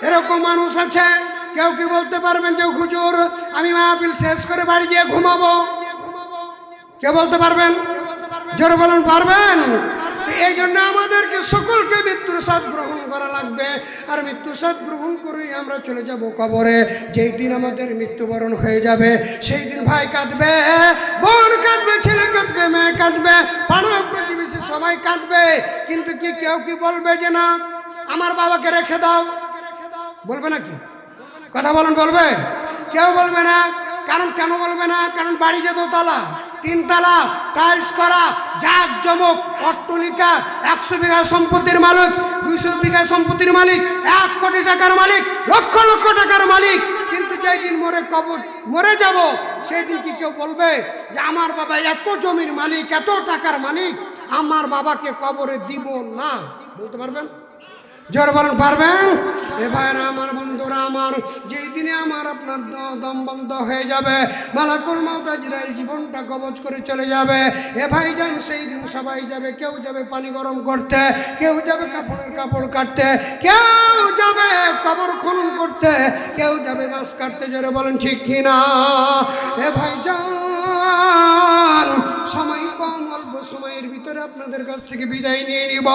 এরকম মানুষ আছে। কেউ কি বলতে পারবেন যে হুজুর আমি মাহফিল শেষ করে বাড়ি গিয়ে ঘুমাবো? কে বলতে পারবেন? জোরে বলুন, পারবেন? এই জন্য আমাদেরকে সকলকে মৃত্যুর স্বাদ গ্রহণ করা লাগবে। আর মৃত্যুর স্বাদ গ্রহণ করেই আমরা চলে যাব কবরে। যেই দিন আমাদের মৃত্যুবরণ হয়ে যাবে, সেই দিন ভাই কাঁদবে, বোন কাঁদবে, ছেলে কাঁদবে, মেয়ে কাঁদবে, পাড়া প্রতিবেশী সবাই কাঁদবে। কিন্তু কি কেউ কি বলবে যে না আমার বাবাকে রেখে দাও? বলবে নাকি? কথা বলুন, বলবে? কেউ বলবে না। কারণ কেন বলবে না? কারণ বাড়ি যে দোতলা, 3 তলা, টাইলস করা, জাক জমক, অট্টালিকা, 100 বিঘা সম্পত্তির মালিক, 200 বিঘা সম্পত্তির মালিক, 1 কোটি টাকার মালিক, লক্ষ লক্ষ টাকার মালিক। কিন্তু যেই দিন মরে যাব, সেই দিন কি কেউ বলবে যে আমার বাবা এত জমির মালিক, এত টাকার মালিক, আমার বাবাকে কবরে দিব না? বলতে পারবেন? জোরে বলেন, পারবেন? এ ভাইরা আমার, বন্ধুরা আমার, যেই দিনে আমার আপনার দম বন্ধ হয়ে যাবে, মালাকুল মউত আজরাইল জীবনটা কবজ করে চলে যাবে। এ ভাইজান, সেই দিন সবাই যাবে। কেউ যাবে পানি গরম করতে, কেউ যাবে কাপড়ের কাপড় কাটতে, কেউ যাবে কবর খনন করতে, কেউ যাবে মাছ কাটতে। জোরে বলেন ঠিক কিনা? এ ভাইজান, সময় কম, অল্প সময়ের ভিতরে আপনাদের কাছ থেকে বিদায় নিয়ে নিব।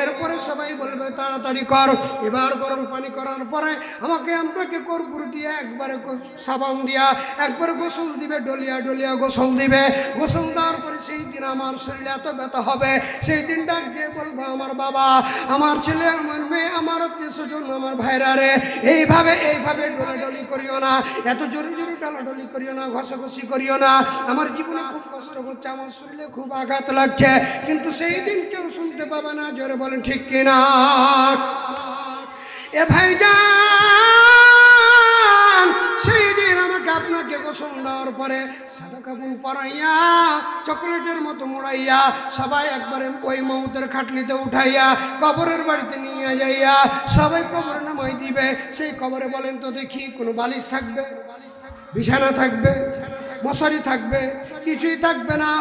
এরপরে সবাই বলবে তাড়াতাড়ি কর। এবার গরম পানি করার পরে আপনাকে কর্পূর দিয়ে একবারে সাবান দিয়া একবারে গোসল দিবে, ডলিয়া ডলিয়া গোসল দিবে। গোসল দেওয়ার পরে সেই দিন আমার শরীরে এত ব্যথা হবে, সেই দিন ডাক দিয়ে বলবো আমার বাবা, আমার ছেলে, আমার মেয়ে, আমার আত্মীয় স্বজন, আমার ভাইরা রে, এইভাবে ডলাডলি করিও না, এত জোরে জোরে ডলাডলি করিও না, ঘষাঘষি করিও না। আমার জীবনে খুব কষ্ট হচ্ছে, আমার শরীরে খুব আঘাত লাগছে। কিন্তু সেই দিন কেউ শুনতে পাবে না। জোরে বলেন ঠিক কিনা? এ ভাইজান, সেই দিন আমাকে আপনাকে গোসল দেওয়ার পরে সাদা কাপড় পরাইয়া, চকলেটের মতো মোড়াইয়া, সবাই একবারে ওই মউতের খাটলিতে উঠাইয়া কবরের বাড়িতে নিয়ে যাইয়া সবাই কবরে নামাই দিবে। সেই কবরে বলেন তো দেখি, কোনো বালিশ থাকবে? বিছানা থাকবে? মশারি থাকবে? কিছুই থাকবে না।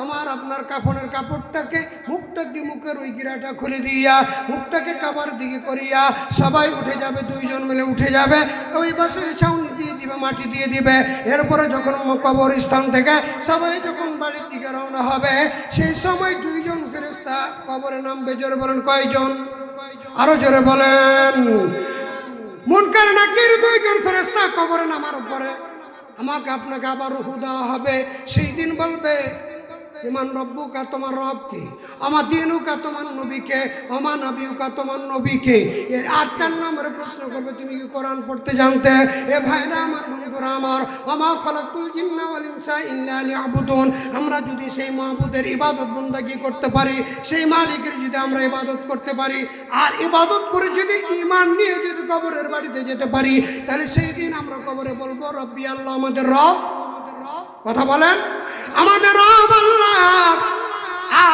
আমার আপনার কাফনের কাপড়টাকে, মুখটাকে, মুখের ওই গিরাটা খুলে দিয়া মুখটাকে কাবার দিকে করিয়া সবাই উঠে যাবে। 2 জন মিলে উঠে যাবে, ওই বাসের ছাউনি দিয়ে দিবে, মাটি দিয়ে দিবে। এরপরে যখন কবরস্থান থেকে সবাই যখন বাড়ির দিকে রওনা হবে, সেই সময় 2 জন ফেরেশতা কবরে নামবে। জোরে বলেন কয়জন? আরো জোরে বলেন। মুনকার নাকির দুইজন ফেরেশতা কবরে নামার পরে আমাকে আপনাকে আবার রূহ দেওয়া হবে। সেই দিন বলবে, ইমান রব্বুকা, তোমার রবকে, আমার দিনুকা, তোমার নবীকে, আমার নবীকা, তোমার নবীকে। এর 8 নম্বরে প্রশ্ন করবে, তুমি কি কোরআন পড়তে জানতে? এ ভাইরা আমার, বন্ধুরা আমার, ওমা খালাকুল জিন্না ওয়াল ইনসা ইল্লা লিয়াবুদুন। আমরা যদি সেই মাবুদের ইবাদত বন্দেগী করতে পারি, সেই মালিকের যদি আমরা ইবাদত করতে পারি, আর ইবাদত করে যদি ঈমান নিয়ে যদি কবরের বাড়িতে যেতে পারি, তাহলে সেই দিন আমরা কবরে বলবো, রব্বি আল্লাহ, আমাদের রব। কথা বলেন, আমাদের রব আল্লাহ।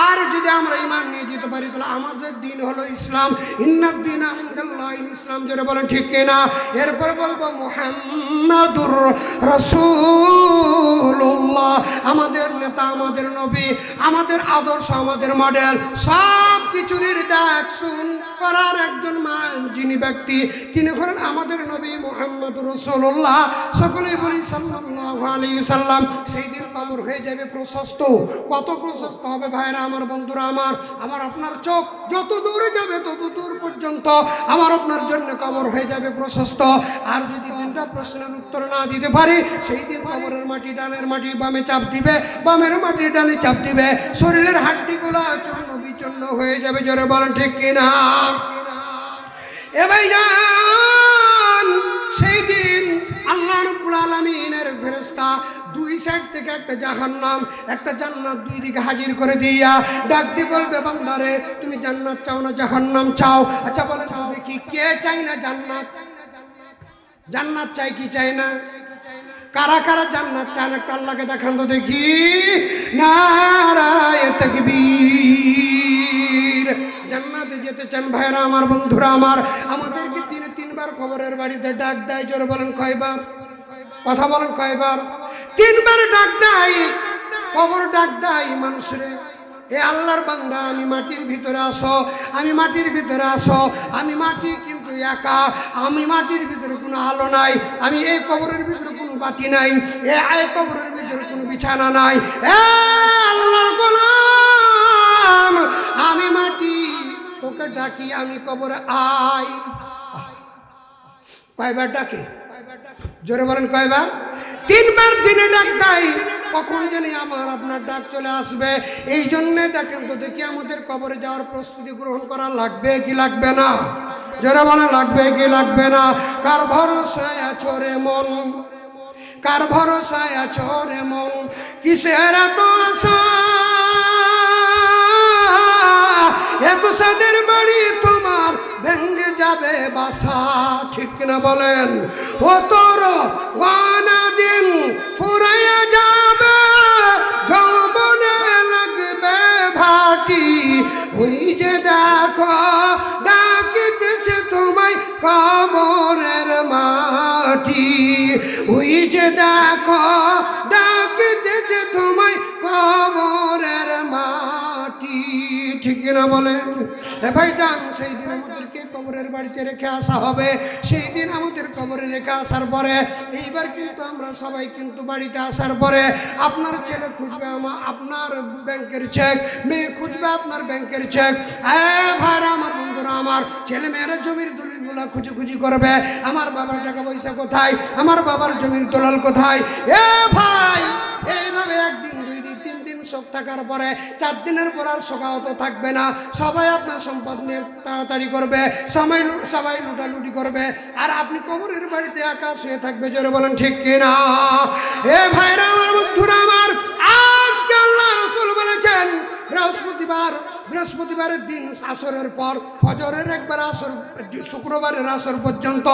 আর যদি আমরা ঈমান নিয়ে যেতে পারি, তাহলে আমাদের দিন হলো ইসলাম। ইন্নাদ দীনা ইনদাল্লাহিল ইসলাম, যারা বলেন ঠিক কিনা? এরপর বলবো মুহাম্মাদুর রাসূলুল্লাহ, আমাদের নেতা, আমাদের নবী, আমাদের আদর্শ, আমাদের মডেল, সব কিছুরই দেখশুন করার একজন যিনি ব্যক্তি, তিনি হলেন আমাদের নবী মুহাম্মাদুর রাসূলুল্লাহ। সকলেই বলি সাল্লাল্লাহু আলাইহি সাল্লাম। সেই দিন কবর হয়ে যাবে প্রশস্ত। কত প্রশস্ত হবে ভাইরা আমার, বন্ধুরা আমার, আমার আপনার চোখ যত দূরে যাবে তত দূর পর্যন্ত আমার আপনার জন্য কবর হয়ে যাবে প্রশস্ত। আর যদি 3টা প্রশ্নের উত্তর না দিতে পারি, সেই দিন কবরের মাটি ডানের মাটি বামে চাপ দিবে, বামের মাটি ডানে চাপ দিবে, শরীরের হাড্ডিগুলো চূর্ণ বিচূর্ণ হয়ে যাবে। জোরে বলেন ঠিক কিনা? এ ভাইজান, সেই দিন আল্লাহ রাব্বুল আলামিনের ফেরেশতা 2 সাইড থেকে একটা জাহান্নাম, একটা জান্নাত 2 দিকে হাজির করে দিয়া ডাক দিয়ে বলবে, বান্দারে, তুমি জান্নাত চাও না জাহান্নাম চাও? আচ্ছা বলেন তো দেখি, কে চাই না জান্নাত? জান্নাত চাই কি চাই না? কারা কারা জান্নাত চান? একটা আল্লাহকে দেখান তো দেখি। নারায়ে তাকবীর। জান্নাতে যেতে চান ভাইরা আমার, বন্ধুরা আমার, আমাদেরকে 3বার কবরের বাড়িতে ডাক দেয়। জোরে বলেন কয়বার? কথা বলেন কয়বার? 3বার ডাক দেয় কবর, ডাক দেয় মানুষরে, এ আল্লাহর বান্দা, আমি মাটির ভিতরে আসো, আমি মাটির ভিতরে আসো, আমি মাটি কিন্তু একা, আমি মাটির ভিতরে কোনো আলো নাই, আমি এই কবরের ভিতরে কোনো বাতি নাই, এই কবরের ভিতরে কোনো বিছানা নাই, এ আল্লাহর গোলাম, আমি মাটি, ওকে ডাকি, আমি কবরে আই। কয়বার ডাকে? জোরে বলেন কয়বার? 3বার দিনে ডাক দেয়। কখন জানি আমার আপনার ডাক চলে আসবে। এই জন্যে দেখেন তো দেখি, আমাদের কবরে যাওয়ার প্রস্তুতি গ্রহণ করা লাগবে কি লাগবে না? জোরে বলেন লাগবে কি লাগবে না? কার ভরসায় আছো রে মন, কার ভরসায় আছো রে মন, কিসের এত আশা, এত সাদের বাড়ি তোমার ভেঙ্গে যাবে বাসা। ঠিক কিনা বলেন? ও তোর গানা দিন ফুরাইয়া যাবে, যৌবনে লাগবে ভাটি, ওই যে দেখো ডাকিতেছে তোমায় কবরের মাটি, ওই যে দেখো ডাকিতেছে তোমায় কবরের মাটি। ঠিক কিনা বলেন? এ ভাইজান, সেই দিন আমাদেরকে কবরের বাড়িতে রেখে আসা হবে। সেই দিন আমাদের কবরে রেখে আসার পরে, এইবার কিন্তু আমরা সবাই কিন্তু বাড়িতে আসার পরে, আপনার ছেলে খুঁজবে আপনার ব্যাংকের চেক, মেয়ে খুঁজবে আপনার ব্যাংকের চেক। ভাইরা আমার, বন্ধুরা আমার, ছেলে মেয়েরা জমির দলিলগুলো খুঁজি করবে, আমার বাবার টাকা পয়সা কোথায়, আমার বাবার জমির দলাল কোথায়। এ ভাই, এইভাবে 1 দিন 2 দিন 3 দিন সব থাকার পরে 4 দিনের পর আর সকাহত থাকবে না। সবাই আপনার সম্পদ নিয়ে তাড়াতাড়ি করবে, সবাই লুটালুটি করবে, আর আপনি কবরের বাড়িতে একা শুয়ে থাকবে। জোরে বলেন ঠিক কিনা? এ ভাইরা আমার, বন্ধুরা আমার, আজকে আল্লাহ রাসূল বলেছেন, বৃহস্পতিবারের দিন আসরের পর ফজরের একবার আসর, শুক্রবারের আসর পর্যন্ত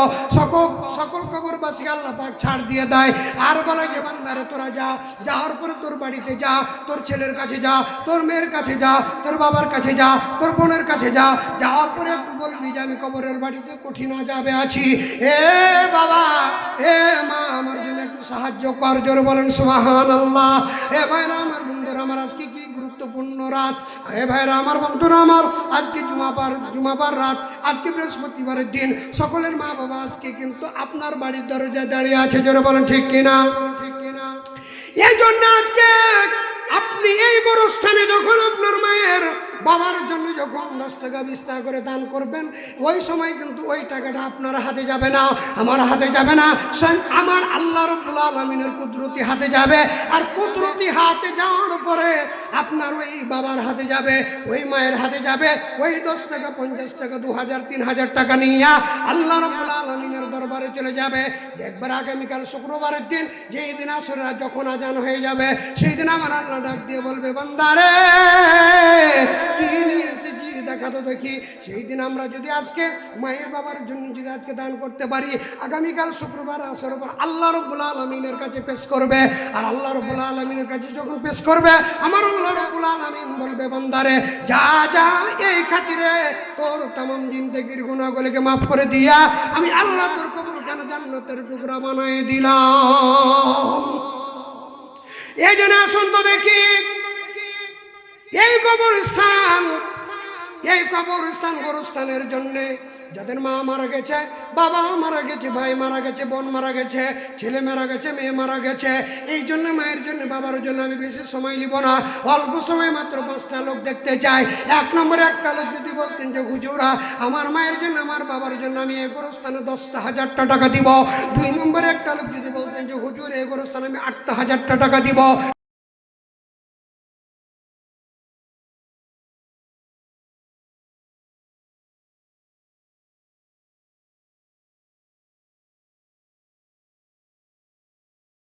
সকল কবরবাসী আল্লাহ পাক ছাড় দিয়ে দেয়। আর বলে যে, বান্দারে তোরা যা, যাওয়ার পরে তোর বাড়িতে যা, তোর ছেলের কাছে যা, তোর মেয়ের কাছে যা, তোর বাবার কাছে যা, তোর বোনের কাছে যা, যাওয়ার পরে একটু বলবি যে আমি কবরের বাড়িতে কঠিন আযাবে আছি, এ বাবা, এ মা, আমার জন্য একটু সাহায্য কর। জোরে বলেন সুবহানাল্লাহ। এ ভাইরা আমার, বন্ধুরা আমার, আজকে কি গুরুত্বপূর্ণ রাত। এ ভাইরা আমার, বন্ধুরা আমার, আজকে জুমাবার রাত, আজকে বৃহস্পতিবারের দিন। সকলের মা বাবা আজকে কিন্তু আপনার বাড়ির দরজায় দাঁড়িয়ে আছে। জোরে বলেন ঠিক কিনা? এই জন্য আজকে আপনি এই গোরস্থানে যখন আপনার মায়ের বাবার জন্য যখন 10 টাকা 20 টাকা করে দান করবেন, ওই সময় কিন্তু ওই টাকাটা আপনার হাতে যাবে না, আমার হাতে যাবে না, স্বয়ং আমার আল্লাহ রাব্বুল আলামিনের কুদরতি হাতে যাবে। আর কুদরতি হাতে যাওয়ার পরে আপনার ওই বাবার হাতে যাবে, ওই মায়ের হাতে যাবে। ওই 10 টাকা 50 টাকা 2000 3000 টাকা নিয়ে আল্লাহ রাব্বুল আলামিনের দরবারে চলে যাবে। একবার আগামীকাল শুক্রবারের দিন, যেই দিন আসরে যখন আজান হয়ে যাবে, সেই দিন আমার আল্লাহ ডাক দিয়ে বলবে, বান্দারে কি নিয়ে এসেছি দেখা তো দেখি। সেই দিন আমরা যদি আজকে মায়ের বাবার জন্য যদি আজকে দান করতে পারি, আগামীকাল শুক্রবার আসর পর আল্লাহ রাব্বুল আলামিনের কাছে পেশ করবে। আর আল্লাহ রাব্বুল আলামিনের কাছে যখন পেশ করবে, আমার আল্লাহ রাব্বুল আলামিন বলবে, বান্দারে যা যা এই খাতিরে তোর तमाम জিন্দেগির গুনাহগুলোকে মাফ করে দিয়া আমি আল্লাহ তোর কবরখানা জান্নাতের টুকরা বানিয়ে দিলাম। এই জন্য আসুন তো দেখি, এই কবরস্থান গোরস্থানের জন্যে যাদের মা মারা গেছে, বাবা মারা গেছে, ভাই মারা গেছে, বোন মারা গেছে, ছেলে মারা গেছে, মেয়ে মারা গেছে, এই জন্য মায়ের জন্য বাবার জন্য আমি বেশি সময় নিব না, অল্প সময় মাত্র 5টা লোক দেখতে চাই। 1 নম্বরে একটা লোক যদি বলতেন যে হুজুরা আমার মায়ের জন্য আমার বাবার জন্য আমি এই গোরস্থানে 10,000 টাকা দিব। 2 নম্বরে একটা লোক যদি বলতেন যে হুজুর এই গোরস্থানে আমি 8,000 টাকা দিব।